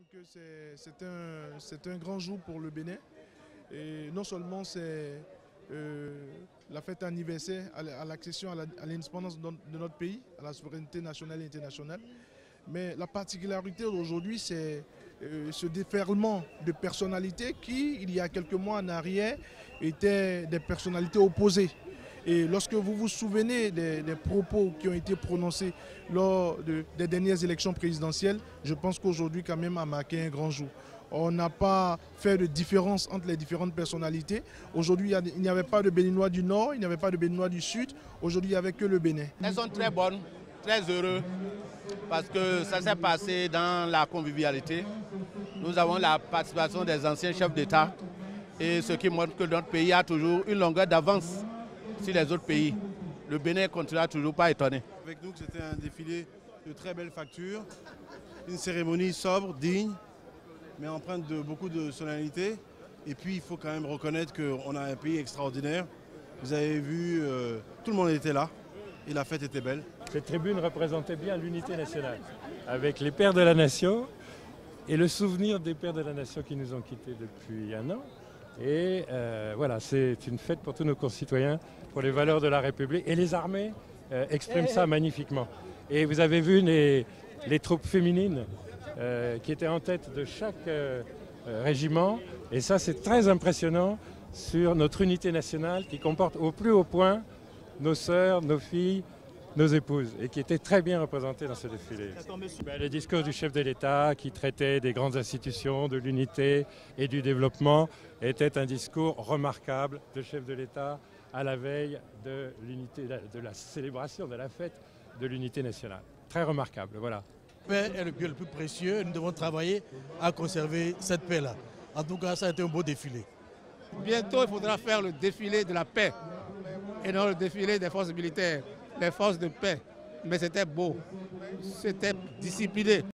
que c'est un grand jour pour le Bénin. Et non seulement c'est la fête anniversaire à l'accession à l'indépendance de notre pays, à la souveraineté nationale et internationale, mais la particularité d'aujourd'hui, c'est ce déferlement de personnalités qui, il y a quelques mois en arrière, étaient des personnalités opposées. Et lorsque vous vous souvenez des propos qui ont été prononcés lors des dernières élections présidentielles, je pense qu'aujourd'hui quand même a marqué un grand jour. On n'a pas fait de différence entre les différentes personnalités. Aujourd'hui, il n'y avait pas de Béninois du Nord, il n'y avait pas de Béninois du Sud. Aujourd'hui, il n'y avait que le Bénin. Elles sont très bonnes, très heureux, parce que ça s'est passé dans la convivialité. Nous avons la participation des anciens chefs d'État, et ce qui montre que notre pays a toujours une longueur d'avance sur les autres pays. Le Bénin continuera toujours pas étonné. Avec nous, c'était un défilé de très belle facture, une cérémonie sobre, digne, mais empreinte de beaucoup de solennité. Et puis, il faut quand même reconnaître qu'on a un pays extraordinaire. Vous avez vu, tout le monde était là et la fête était belle. Cette tribune représentait bien l'unité nationale, avec les pères de la nation et le souvenir des pères de la nation qui nous ont quittés depuis un an. Et voilà, c'est une fête pour tous nos concitoyens, pour les valeurs de la République. Et les armées expriment ça magnifiquement. Et vous avez vu les troupes féminines qui étaient en tête de chaque régiment. Et ça, c'est très impressionnant sur notre unité nationale qui comporte au plus haut point nos sœurs, nos filles, nos épouses, et qui étaient très bien représentées dans ce défilé. Le discours du chef de l'État qui traitait des grandes institutions, de l'unité et du développement était un discours remarquable de chef de l'État à la veille de l'unité, de la célébration de la fête de l'unité nationale. Très remarquable, voilà. La paix est le bien le plus précieux et nous devons travailler à conserver cette paix-là. En tout cas, ça a été un beau défilé. Bientôt, il faudra faire le défilé de la paix et non le défilé des forces militaires, les forces de paix. Mais c'était beau, c'était discipliné.